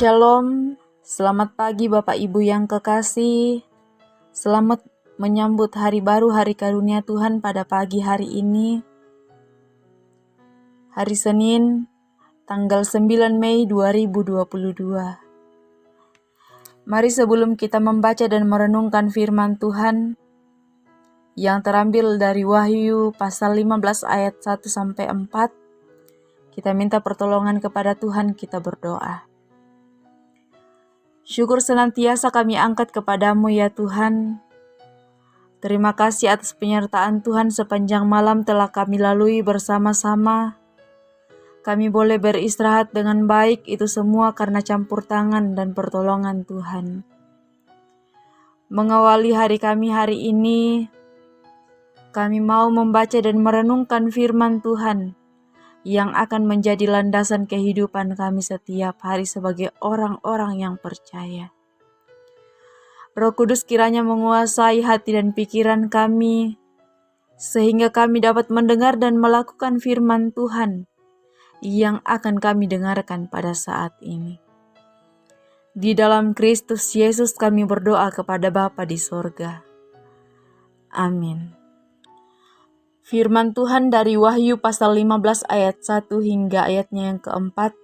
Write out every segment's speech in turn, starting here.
Shalom, selamat pagi Bapak Ibu yang kekasih. Selamat menyambut hari baru, hari karunia Tuhan pada pagi hari ini. Hari Senin, tanggal 9 Mei 2022. Mari sebelum kita membaca dan merenungkan firman Tuhan yang terambil dari Wahyu pasal 15 ayat 1-4, kita minta pertolongan kepada Tuhan, kita berdoa. Syukur senantiasa kami angkat kepadamu ya Tuhan. Terima kasih atas penyertaan Tuhan sepanjang malam telah kami lalui bersama-sama. Kami boleh beristirahat dengan baik, itu semua karena campur tangan dan pertolongan Tuhan. Mengawali hari kami hari ini, kami mau membaca dan merenungkan firman Tuhan yang akan menjadi landasan kehidupan kami setiap hari sebagai orang-orang yang percaya. Roh Kudus kiranya menguasai hati dan pikiran kami, sehingga kami dapat mendengar dan melakukan firman Tuhan yang akan kami dengarkan pada saat ini. Di dalam Kristus Yesus kami berdoa kepada Bapa di sorga. Amin. Firman Tuhan dari Wahyu pasal 15 ayat 1 hingga ayatnya yang keempat.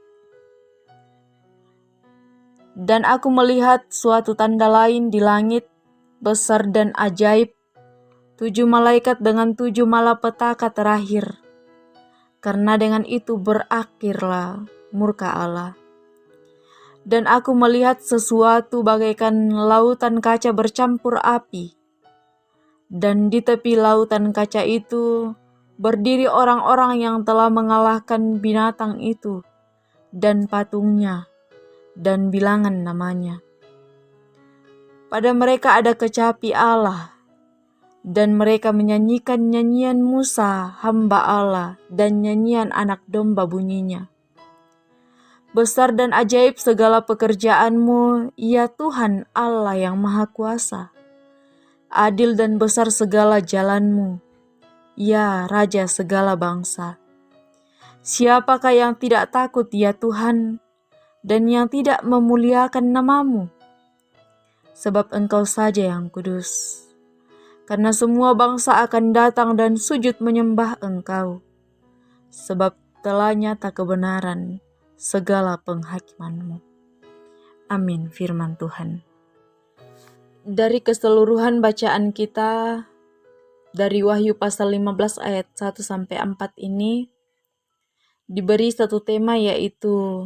Dan aku melihat suatu tanda lain di langit, besar dan ajaib, 7 malaikat dengan 7 malapetaka terakhir. Karena dengan itu berakhirlah murka Allah. Dan aku melihat sesuatu bagaikan lautan kaca bercampur api. Dan di tepi lautan kaca itu berdiri orang-orang yang telah mengalahkan binatang itu dan patungnya dan bilangan namanya. Pada mereka ada kecapi Allah, dan mereka menyanyikan nyanyian Musa, hamba Allah, dan nyanyian anak domba bunyinya. Besar dan ajaib segala pekerjaanmu, ya Tuhan Allah yang Maha Kuasa. Adil dan besar segala jalanmu, ya Raja segala bangsa. Siapakah yang tidak takut ya Tuhan, dan yang tidak memuliakan namamu? Sebab Engkau saja yang kudus. Karena semua bangsa akan datang dan sujud menyembah Engkau. Sebab telah nyata kebenaran segala penghakimanmu. Amin, firman Tuhan. Dari keseluruhan bacaan kita dari Wahyu pasal 15 ayat 1-4 ini diberi satu tema, yaitu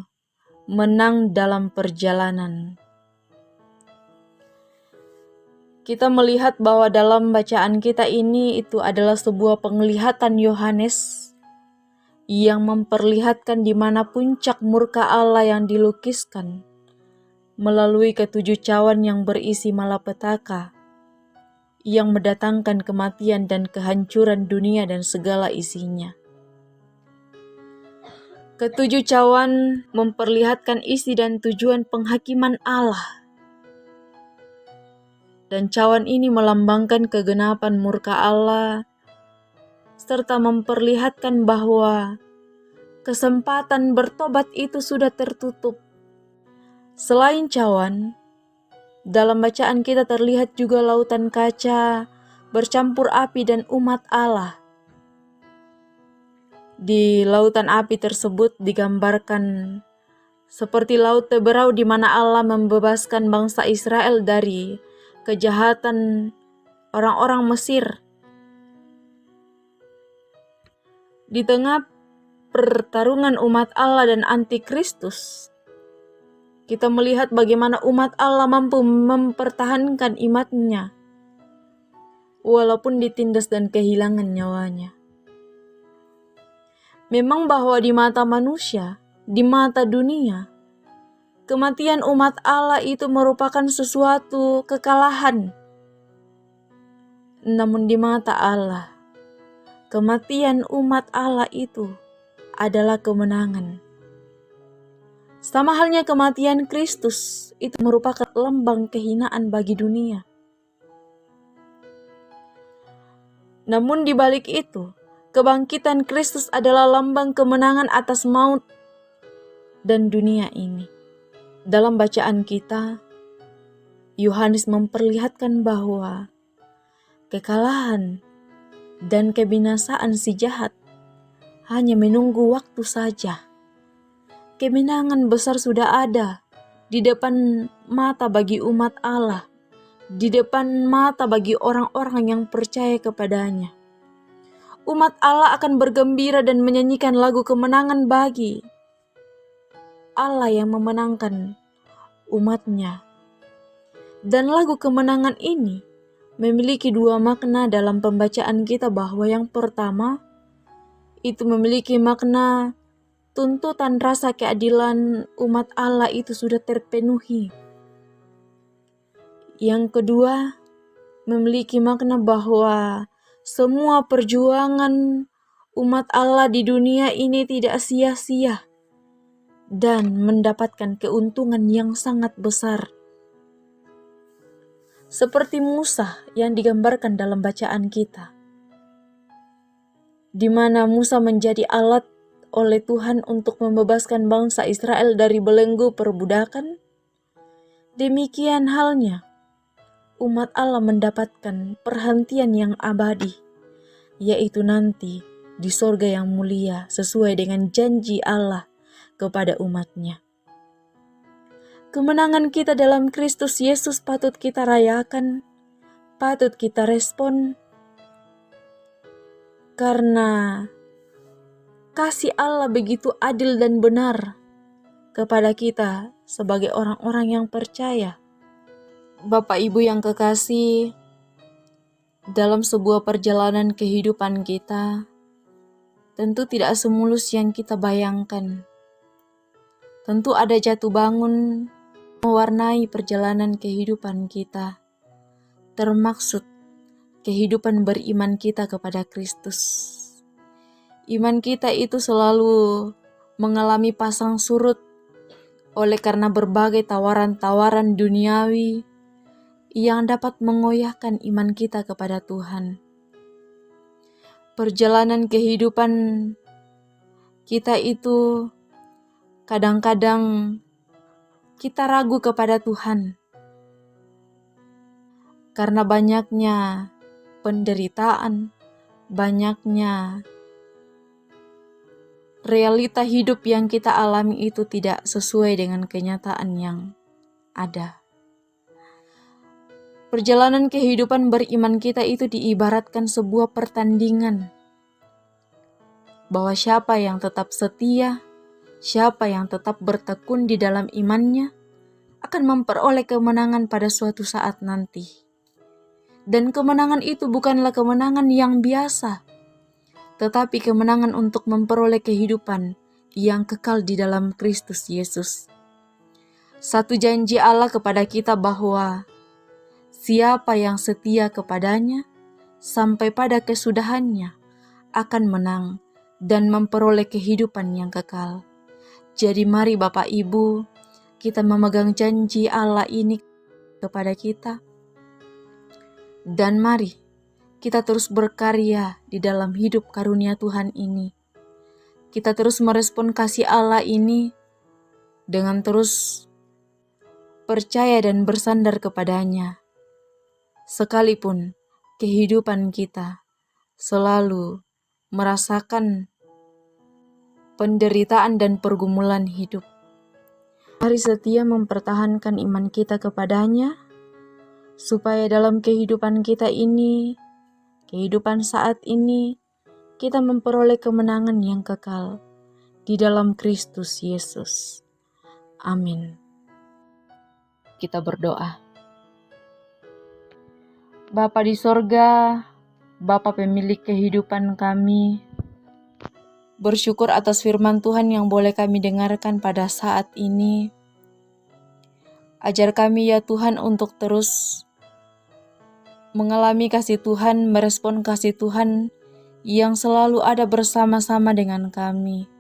menang dalam perjalanan. Kita melihat bahwa dalam bacaan kita ini itu adalah sebuah penglihatan Yohanes yang memperlihatkan di mana puncak murka Allah yang dilukiskan melalui ketujuh cawan yang berisi malapetaka yang mendatangkan kematian dan kehancuran dunia dan segala isinya. Ketujuh cawan memperlihatkan isi dan tujuan penghakiman Allah. Dan cawan ini melambangkan kegenapan murka Allah, serta memperlihatkan bahwa kesempatan bertobat itu sudah tertutup. Selain cawan, dalam bacaan kita terlihat juga lautan kaca bercampur api dan umat Allah. Di lautan api tersebut digambarkan seperti laut Teberau di mana Allah membebaskan bangsa Israel dari kejahatan orang-orang Mesir. Di tengah pertarungan umat Allah dan antikristus, kita melihat bagaimana umat Allah mampu mempertahankan imannya walaupun ditindas dan kehilangan nyawanya. Memang bahwa di mata manusia, di mata dunia, kematian umat Allah itu merupakan sesuatu kekalahan. Namun di mata Allah, kematian umat Allah itu adalah kemenangan. Sama halnya kematian Kristus itu merupakan lambang kehinaan bagi dunia. Namun di balik itu, kebangkitan Kristus adalah lambang kemenangan atas maut dan dunia ini. Dalam bacaan kita, Yohanes memperlihatkan bahwa kekalahan dan kebinasaan si jahat hanya menunggu waktu saja. Kemenangan besar sudah ada di depan mata bagi umat Allah, di depan mata bagi orang-orang yang percaya kepadanya. Umat Allah akan bergembira dan menyanyikan lagu kemenangan bagi Allah yang memenangkan umatnya. Dan lagu kemenangan ini memiliki dua makna dalam pembacaan kita, bahwa yang pertama itu memiliki makna tuntutan rasa keadilan umat Allah itu sudah terpenuhi. Yang kedua memiliki makna bahwa semua perjuangan umat Allah di dunia ini tidak sia-sia dan mendapatkan keuntungan yang sangat besar. Seperti Musa yang digambarkan dalam bacaan kita, di mana Musa menjadi alat oleh Tuhan untuk membebaskan bangsa Israel dari belenggu perbudakan. Demikian halnya umat Allah mendapatkan perhentian yang abadi, yaitu nanti di sorga yang mulia sesuai dengan janji Allah kepada umatnya. Kemenangan kita dalam Kristus Yesus patut kita rayakan, patut kita respon, karena kasih Allah begitu adil dan benar kepada kita sebagai orang-orang yang percaya. Bapak Ibu yang kekasih, dalam sebuah perjalanan kehidupan kita, tentu tidak semulus yang kita bayangkan. Tentu ada jatuh bangun mewarnai perjalanan kehidupan kita, termaksud kehidupan beriman kita kepada Kristus. Iman kita itu selalu mengalami pasang surut oleh karena berbagai tawaran-tawaran duniawi yang dapat mengoyahkan iman kita kepada Tuhan. Perjalanan kehidupan kita itu kadang-kadang kita ragu kepada Tuhan karena banyaknya penderitaan, banyaknya realita hidup yang kita alami itu tidak sesuai dengan kenyataan yang ada. Perjalanan kehidupan beriman kita itu diibaratkan sebuah pertandingan, bahwa siapa yang tetap setia, siapa yang tetap bertekun di dalam imannya, akan memperoleh kemenangan pada suatu saat nanti. Dan kemenangan itu bukanlah kemenangan yang biasa, tetapi kemenangan untuk memperoleh kehidupan yang kekal di dalam Kristus Yesus. Satu janji Allah kepada kita bahwa siapa yang setia kepadanya sampai pada kesudahannya akan menang dan memperoleh kehidupan yang kekal. Jadi mari Bapak Ibu, kita memegang janji Allah ini kepada kita. Dan mari kita terus berkarya di dalam hidup karunia Tuhan ini. Kita terus merespon kasih Allah ini dengan terus percaya dan bersandar kepadanya. Sekalipun kehidupan kita selalu merasakan penderitaan dan pergumulan hidup. Mari setia mempertahankan iman kita kepadanya, supaya dalam kehidupan kita ini, kehidupan saat ini, kita memperoleh kemenangan yang kekal di dalam Kristus Yesus. Amin. Kita berdoa. Bapa di sorga, Bapa pemilik kehidupan kami, bersyukur atas firman Tuhan yang boleh kami dengarkan pada saat ini. Ajar kami ya Tuhan untuk terus mengalami kasih Tuhan, merespon kasih Tuhan yang selalu ada bersama-sama dengan kami.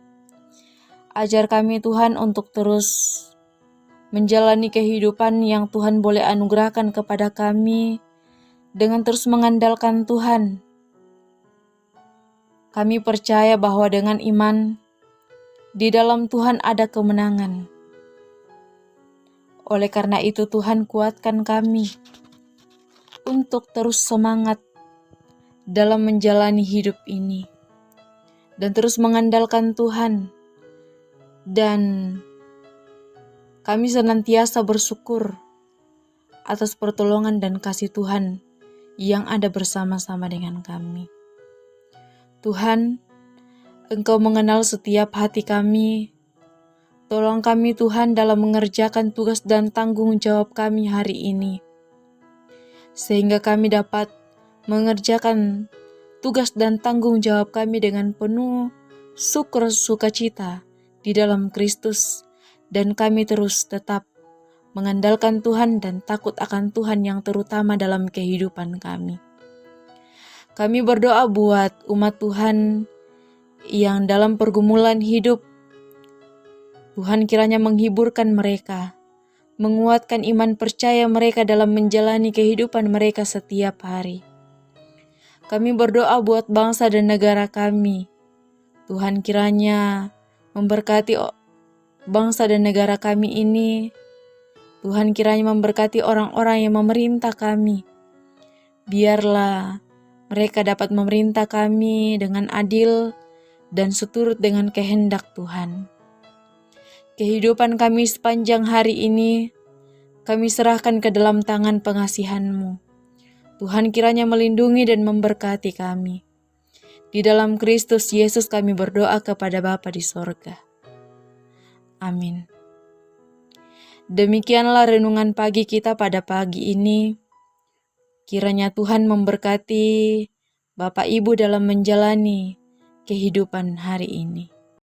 Ajar kami Tuhan untuk terus menjalani kehidupan yang Tuhan boleh anugerahkan kepada kami dengan terus mengandalkan Tuhan. Kami percaya bahwa dengan iman di dalam Tuhan ada kemenangan. Oleh karena itu Tuhan kuatkan kami untuk terus semangat dalam menjalani hidup ini dan terus mengandalkan Tuhan, dan kami senantiasa bersyukur atas pertolongan dan kasih Tuhan yang ada bersama-sama dengan kami. Tuhan, Engkau mengenal setiap hati kami. Tolong kami Tuhan dalam mengerjakan tugas dan tanggung jawab kami hari ini, sehingga kami dapat mengerjakan tugas dan tanggung jawab kami dengan penuh syukur sukacita di dalam Kristus, dan kami terus tetap mengandalkan Tuhan dan takut akan Tuhan yang terutama dalam kehidupan kami. Kami berdoa buat umat Tuhan yang dalam pergumulan hidup. Tuhan kiranya menghiburkan mereka, menguatkan iman percaya mereka dalam menjalani kehidupan mereka setiap hari. Kami berdoa buat bangsa dan negara kami. Tuhan kiranya memberkati bangsa dan negara kami ini. Tuhan kiranya memberkati orang-orang yang memerintah kami. Biarlah mereka dapat memerintah kami dengan adil dan seturut dengan kehendak Tuhan. Kehidupan kami sepanjang hari ini, kami serahkan ke dalam tangan pengasihan-Mu. Tuhan kiranya melindungi dan memberkati kami. Di dalam Kristus Yesus kami berdoa kepada Bapa di sorga. Amin. Demikianlah renungan pagi kita pada pagi ini. Kiranya Tuhan memberkati Bapak Ibu dalam menjalani kehidupan hari ini.